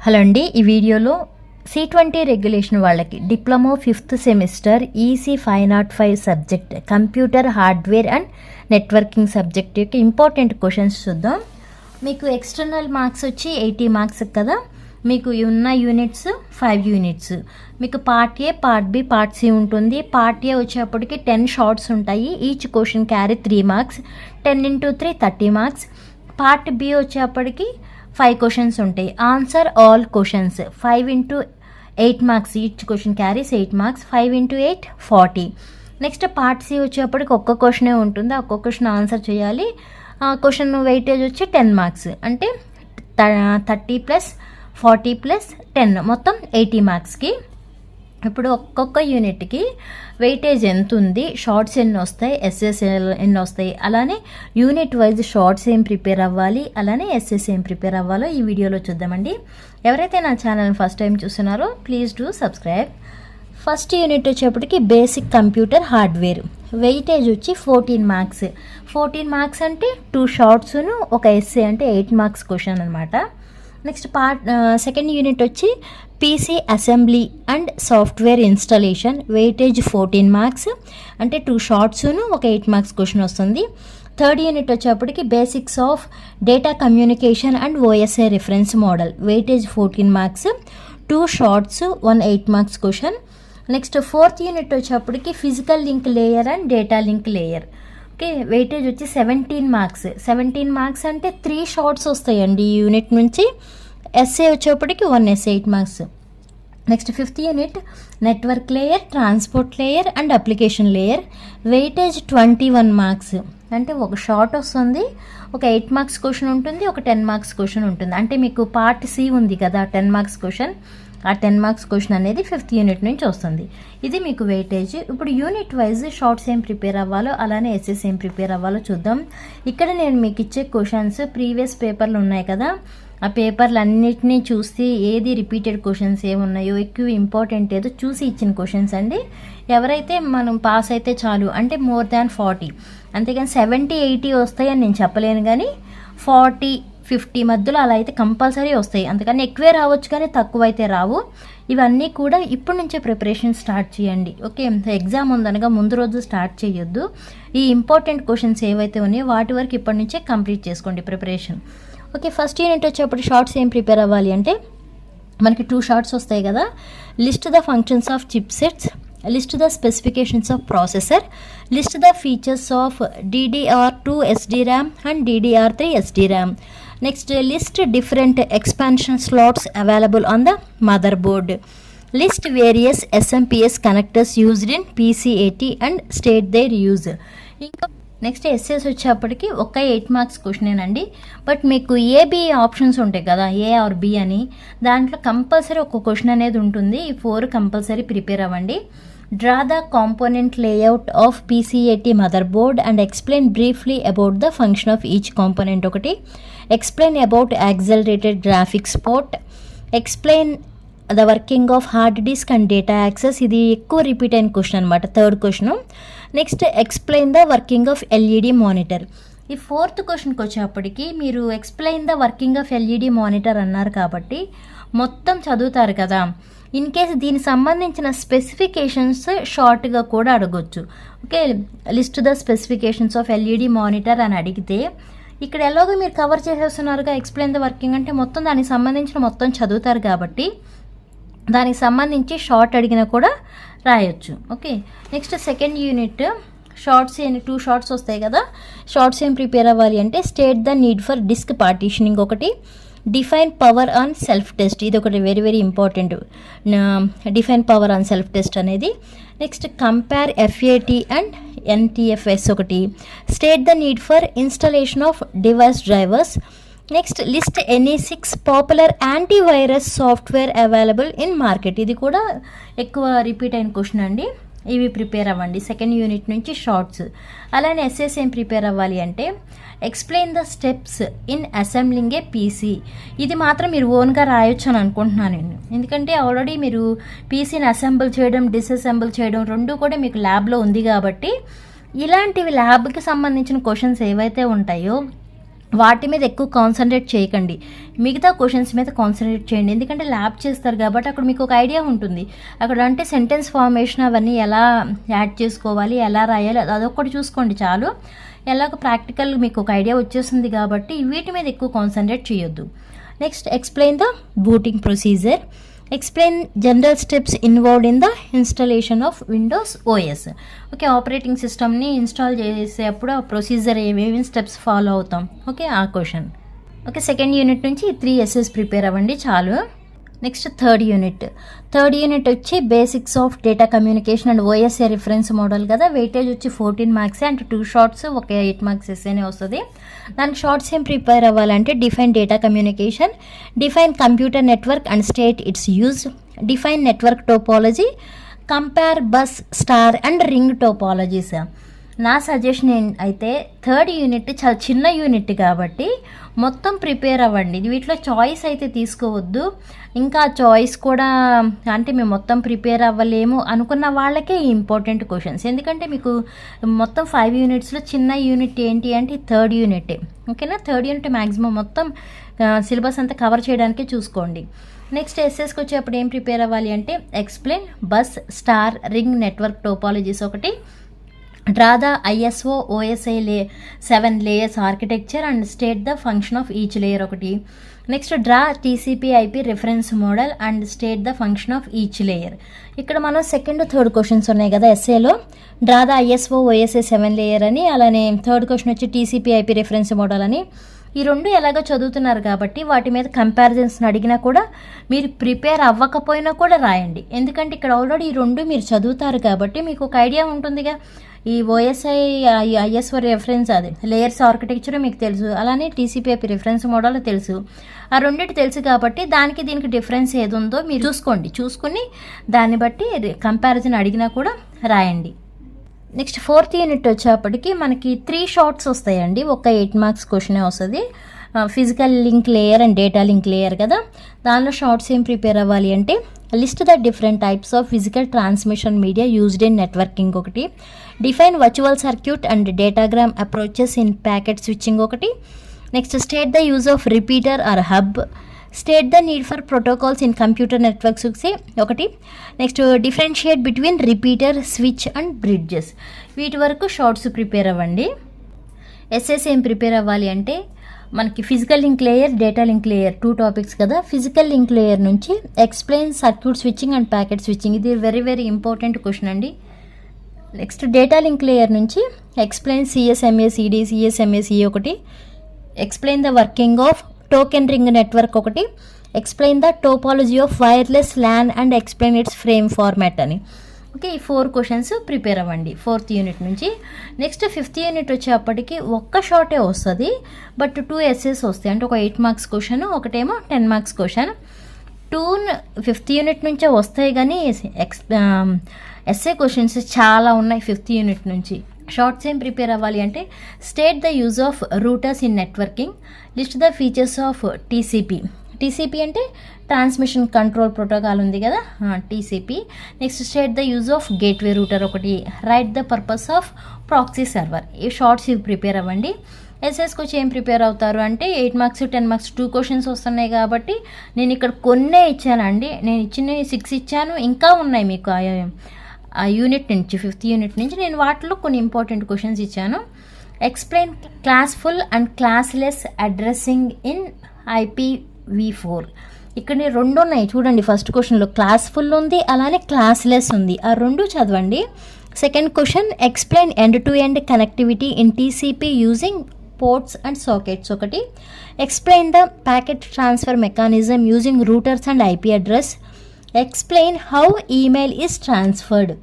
Hello అండి, ఈ వీడియోలో C20 రెగ్యులేషన్ వాళ్ళకి diploma 5th semester EC 505 subject computer hardware and networking subject యొక్క ఇంపార్టెంట్ క్వశ్చన్స్ చూద్దాం. మీకు ఎక్స్టర్నల్ మార్క్స్ వచ్చి 80 మార్క్స్ కదా. మీకు ఉన్న యూనిట్స్ 5 యూనిట్స్. మీకు part A, part B, part C ఉంటుంది. పార్ట్ ఏ వచ్చేప్పటికి 10 షార్ట్స్ ఉంటాయి. Each question carry 3 marks. 10 into 3 30 marks. పార్ట్ బి వచ్చేప్పటికి 5 క్వశ్చన్స్ ఉంటాయి. Answer all questions. 5 into 8 marks. Each question carries 8 marks. 5 into 8 40. Next part C వచ్చేప్పటికి ఒక్క క్వశ్చనే ఉంటుంది. ఒక్క క్వశ్చన్ ఆన్సర్ చేయాలి. క్వశ్చన్ వెయిటేజ్ వచ్చి 10 మార్క్స్. అంటే 30 + 40 + 10 మొత్తం 80 మార్క్స్కి. ఇప్పుడు ఒక్కొక్క యూనిట్కి వెయిటేజ్ ఎంత ఉంది, షార్ట్స్ ఎన్ని వస్తాయి, ఎస్ఎస్ ఎన్ని వస్తాయి, అలానే యూనిట్ వైజ్ షార్ట్స్ ఏం ప్రిపేర్ అవ్వాలి, అలానే ఎస్ఎస్ ఏం ప్రిపేర్ అవ్వాలో ఈ వీడియోలో చూద్దామండి. ఎవరైతే నా ఛానల్ ఫస్ట్ టైం చూస్తున్నారో please do subscribe. First unit వచ్చేప్పటికి బేసిక్ కంప్యూటర్ హార్డ్వేర్. వెయిటేజ్ వచ్చి 14 మార్క్స్. 14 మార్క్స్ అంటే 2 షార్ట్స్ను ఒక ఎస్ఏ అంటే 8 మార్క్స్ క్వశ్చన్ అనమాట. నెక్స్ట్ సెకండ్ యూనిట్ వచ్చి PC assembly and software installation. Weightage 14 marks అంటే 2 షార్ట్స్ను ఒక 8 మార్క్స్ క్వశ్చన్ వస్తుంది. థర్డ్ యూనిట్ వచ్చేప్పటికి basics of data communication and OSI reference model. Weightage 14 marks, 2 shorts, 1 8 marks question. Next fourth unit వచ్చేప్పటికి physical link layer and data link layer. Okay, weightage వచ్చి 17 marks. 17 marks అంటే 3 shorts వస్తాయండి ఈ unit నుంచి. SA వచ్చేప్పటికి 1 SA 8 marks. Next fifth unit network layer, transport layer and application layer. Weightage 21 marks. అంటే ఒక short వస్తుంది, ఒక 8 మార్క్స్ క్వశ్చన్ ఉంటుంది, ఒక 10 మార్క్స్ క్వశ్చన్ ఉంటుంది. అంటే మీకు పార్ట్ సి ఉంది కదా 10 మార్క్స్ క్వశ్చన్, ఆ 10 మార్క్స్ క్వశ్చన్ అనేది 5th యూనిట్ నుంచి వస్తుంది. ఇది మీకు వెయిటేజ్. ఇప్పుడు యూనిట్ వైజ్ షార్ట్స్ ఏం ప్రిపేర్ అవ్వాలో, అలానే ఎస్ఎస్ ఏం ప్రిపేర్ అవ్వాలో చూద్దాం. ఇక్కడ నేను మీకు ఇచ్చే క్వశ్చన్స్ ప్రీవియస్ పేపర్లు ఉన్నాయి కదా, ఆ పేపర్లు అన్నిటినీ చూసి ఏది రిపీటెడ్ క్వశ్చన్స్ ఏమున్నాయో, ఎక్కువ ఇంపార్టెంట్ ఏదో చూసి ఇచ్చిన క్వశ్చన్స్ అండి. ఎవరైతే మనం పాస్ అయితే చాలు, అంటే more than 40, అంతేగాని 70 80 వస్తాయని నేను చెప్పలేను, కానీ 40 50 మధ్యలో అలా అయితే కంపల్సరీ వస్తాయి. అందుకని ఎక్కువే రావచ్చు, కానీ తక్కువ అయితే రావు. ఇవన్నీ కూడా ఇప్పటి నుంచే ప్రిపరేషన్ స్టార్ట్ చేయండి. ఓకే, ఎగ్జామ్ ఉందనగా ముందు రోజు స్టార్ట్ చేయొద్దు. ఈ ఇంపార్టెంట్ క్వశ్చన్స్ ఏవైతే ఉన్నాయో వాటి వరకు ఇప్పటి నుంచే కంప్లీట్ చేసుకోండి ప్రిపరేషన్. ఓకే, ఫస్ట్ యూనిట్ వచ్చేప్పుడు షార్ట్స్ ఏం ప్రిపేర్ అవ్వాలి అంటే మనకి 2 షార్ట్స్ వస్తాయి కదా. List the functions of chip sets, list the specifications of processor, list the features of DDR2 SDRAM and DDR3 SDRAM. Next list different expansion slots available on the mother board. List various SMPS connectors used in PC80 and state their use. ఇంకా next SS వచ్చేప్పటికి ఒక 8 marks క్వశ్చనేనండి. But మీకు AB options ఉంటాయి కదా, ఏ R B అని, దాంట్లో compulsory ఒక క్వశ్చన్ అనేది ఉంటుంది. ఈ 4 కంపల్సరీ ప్రిపేర్ అవ్వండి. Draw the component layout of PC80 motherboard and explain briefly about the function of each component. ఒకటి, explain about accelerated graphics port, explain the working of hard disk and data access. ఇది ఎక్కువ repeat అయిన question అనమాట, third question. Next explain the working of LED monitor. ఈ 4th క్వశ్చన్కి వచ్చేప్పటికి మీరు explain the working of LED monitor అన్నారు కాబట్టి మొత్తం చదువుతారు కదా. ఇన్ కేస్ దీనికి సంబంధించిన స్పెసిఫికేషన్స్ షార్ట్గా కూడా అడగొచ్చు. Okay, list the specifications of LED monitor అని అడిగితే ఇక్కడ ఎలాగో మీరు కవర్ చేసేస్తున్నారుగా. ఎక్స్ప్లెయిన్ ద వర్కింగ్ అంటే మొత్తం దానికి సంబంధించిన మొత్తం చదువుతారు కాబట్టి దానికి సంబంధించి షార్ట్ అడిగినా కూడా రాయొచ్చు. Okay, next second unit shorts 2 shorts వస్తాయి కదా. షార్ట్స్ ఏం ప్రిపేర్ అవ్వాలి అంటే state the need for disk partitioning ఒకటి, define power on self test. ఇది ఒకటి very very important, define power on self test అనేది. Next compare FAT and NTFS ఒకటి, state the need for installation of device drivers. Next list any 6 popular antivirus software available in market. ఇది కూడా ఎక్కువ repeat అయిన question అండి. ఇవి prepare అవ్వండి second unit నుంచి షార్ట్స్. అలానే ఎస్ఎస్ ఏం ప్రిపేర్ అవ్వాలి అంటే explain the steps in assembling A PC. ఇది మాత్రం మీరు ఓన్గా రాయొచ్చు అని అనుకుంటున్నాను నేను, ఎందుకంటే ఆల్రెడీ మీరు PCని అసెంబుల్ చేయడం, డిస్అసెంబుల్ చేయడం 2 కూడా మీకు ల్యాబ్లో ఉంది కాబట్టి ఇలాంటివి ల్యాబ్కి సంబంధించిన క్వశ్చన్స్ ఏవైతే ఉంటాయో వాటి మీద ఎక్కువ కాన్సన్ట్రేట్ చేయకండి, మిగతా క్వశ్చన్స్ మీద కాన్సన్ట్రేట్ చేయండి. ఎందుకంటే ల్యాబ్ చేస్తారు కాబట్టి అక్కడ మీకు ఒక ఐడియా ఉంటుంది. అక్కడ అంటే సెంటెన్స్ ఫార్మేషన్ అవన్నీ ఎలా యాడ్ చేసుకోవాలి, ఎలా రాయాలి, అదొక్కటి చూసుకోండి చాలు. ఎలాగో ప్రాక్టికల్ మీకు ఒక ఐడియా వచ్చేస్తుంది కాబట్టి వీటి మీద ఎక్కువ కాన్సన్ట్రేట్ చేయొద్దు. Next, explain the booting procedure. Explain general steps involved in the installation of Windows OS. Okay, operating సిస్టమ్ని ఇన్స్టాల్ చేసేటప్పుడు ఆ ప్రొసీజర్ ఏమేమి స్టెప్స్ ఫాలో అవుతాం. ఓకే, ఆ క్వశ్చన్. ఓకే, సెకండ్ యూనిట్ నుంచి 3 ఎస్ఎస్ ప్రిపేర్ అవ్వండి చాలు. నెక్స్ట్ థర్డ్ యూనిట్ వచ్చి basics of data communication and OSA reference model కదా. వెయిటేజ్ వచ్చి 14 మార్క్స్ అండ్ 2 షార్ట్స్, ఒక 8 మార్క్స్ ఎస్ఏనే వస్తుంది. దానికి షార్ట్స్ ఏం ప్రిపేర్ అవ్వాలంటే define data communication, define computer network and state it's use, define network topology, compare bus, star and ring topologies. నా suggestion అయితే third unit చాలా చిన్న యూనిట్ కాబట్టి మొత్తం ప్రిపేర్ అవ్వండి. వీటిలో చాయిస్ అయితే తీసుకోవద్దు. ఇంకా చాయిస్ కూడా అంటే మేము మొత్తం ప్రిపేర్ అవ్వలేము అనుకున్న వాళ్ళకే ఇంపార్టెంట్ క్వశ్చన్స్. ఎందుకంటే మీకు మొత్తం 5 యూనిట్స్లో చిన్న యూనిట్ ఏంటి అంటే థర్డ్ యూనిటే. ఓకేనా, థర్డ్ యూనిట్ మ్యాక్సిమం మొత్తం సిలబస్ అంతా కవర్ చేయడానికే చూసుకోండి. నెక్స్ట్ ఎస్ఎస్కి వచ్చేప్పుడు ఏం ప్రిపేర్ అవ్వాలి అంటే explain bus, star, ring network topologies ఒకటి, draw the ISO OSI 7 layers architecture and state the function of each layer ఒకటి. Next, draw TCP/IP reference model and state the function of each layer. ఇక్కడ మనం second third questions ఉన్నాయి కదా ఎస్ఏలో, draw the ISO OSI 7 layer అని, అలానే third question వచ్చి TCP/IP reference model అని. ఈ రెండు ఎలాగో చదువుతున్నారు కాబట్టి వాటి మీద కంపారిజన్స్ అడిగినా కూడా మీరు ప్రిపేర్ అవ్వకపోయినా కూడా రాయండి. ఎందుకంటే ఇక్కడ ఆల్రెడీ ఈ రెండు మీరు చదువుతారు కాబట్టి మీకు ఒక ఐడియా ఉంటుందిగా. ఈ ఓఎస్ఐ ISO రెఫరెన్స్ అది లేయర్స్ ఆర్కిటెక్చర్ మీకు తెలుసు, అలానే TCP/IP రిఫరెన్స్ మోడల్ తెలుసు. ఆ రెండింటి తెలుసు కాబట్టి దానికి దీనికి డిఫరెన్స్ ఏది ఉందో మీరు చూసుకుని దాన్ని బట్టి కంపారిజన్ అడిగినా కూడా రాయండి. నెక్స్ట్ ఫోర్త్ యూనిట్ వచ్చేప్పటికి మనకి 3 షార్ట్స్ వస్తాయండి. ఒక 8 మార్క్స్ క్వశ్చనే వస్తుంది. Physical link layer and data link layer కదా. దానిలో షార్ట్స్ ఏం ప్రిపేర్ అవ్వాలి అంటే list the different types of physical transmission media used in networking ఒకటి, define virtual circuit and datagram approaches in packet switching ఒకటి. Next, state the use of repeater or hub, state the need for protocols in computer networks ఒకటి. Next, differentiate between repeater, switch and bridges. వీటి వరకు shorts prepare అవ్వండి. SS ఏం prepare అవ్వాలి అంటే మనకి physical link layer, data link layer 2 topics కదా. Physical link layer నుంచి explain circuit switching and packet switching, ఇది వెరీ వెరీ ఇంపార్టెంట్ క్వశ్చన్ అండి. నెక్స్ట్, డేటా లింక్ లేయర్ నుంచి explain CSMA CD, CSMA CA ఒకటి, explain the working of token ring network ఒకటి, explain the topology of wireless LAN and explain its frame format అని. Okay, ఈ 4 questions prepare అవ్వండి 4th unit నుంచి. Next 5th unit వచ్చేప్పటికి ఒక్క షార్టే వస్తుంది, but 2 essays వస్తాయి. అంటే ఒక 8 మార్క్స్ క్వశ్చన్, ఒకటేమో 10 మార్క్స్ క్వశ్చన్. 5th యూనిట్ నుంచే వస్తాయి కానీ ఎస్ఏ క్వశ్చన్స్ చాలా ఉన్నాయి 5th యూనిట్ నుంచి. షార్ట్స్ ఏం ప్రిపేర్ అవ్వాలి అంటే state the use of routers in networking, list the features of TCP అంటే ట్రాన్స్మిషన్ కంట్రోల్ ప్రోటోకాల్ ఉంది కదా, TCP. Next, state the use of gateway router ఒకటి, write the purpose of proxy server. ఈ shorts ఇవి prepare అవ్వండి. ఎస్ఎస్కి వచ్చి ఏం ప్రిపేర్ అవుతారు అంటే 8 మార్క్స్ 10 మార్క్స్ 2 క్వశ్చన్స్ వస్తున్నాయి కాబట్టి నేను ఇక్కడ కొన్నే ఇచ్చానండి. నేను ఇచ్చిన 6 ఇచ్చాను, ఇంకా ఉన్నాయి మీకు ఆ యూనిట్ నుంచి 5th యూనిట్ నుంచి. నేను వాటిలో కొన్ని ఇంపార్టెంట్ క్వశ్చన్స్ ఇచ్చాను. Explain క్లాస్ఫుల్ and classless addressing in IPv4. ఇక్కడ 2 ఉన్నాయి చూడండి. ఫస్ట్ క్వశ్చన్లో క్లాస్ఫుల్ ఉంది, అలానే క్లాస్లెస్ ఉంది. ఆ 2 చదవండి. Second question, explain end to end connectivity in TCP using ports and sockets ఒకటి, explain the packet transfer mechanism using routers and IP address, explain how email is transferred.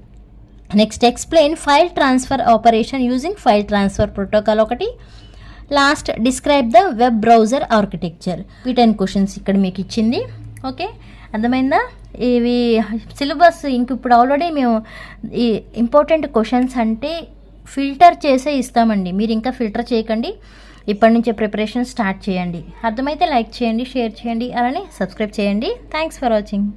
Next, explain file transfer operation using file transfer protocol ఒకటి. Last, describe the web browser architecture. ఈ 10 questions ఇక్కడ మీకు ఇచ్చింది. Okay, అర్థమైందా? ఇవి syllabus ఇంక ఇప్పుడు already మేము ఈ ఇంపార్టెంట్ క్వశ్చన్స్ అంటే ఫిల్టర్ చేసే ఇస్తామండి. మీరు ఇంకా ఫిల్టర్ చేయకండి, ఇప్పటి నుంచే ప్రిపరేషన్ స్టార్ట్ చేయండి. అర్థమైతే లైక్ చేయండి, షేర్ చేయండి, అలానే సబ్స్క్రైబ్ చేయండి. Thanks for watching.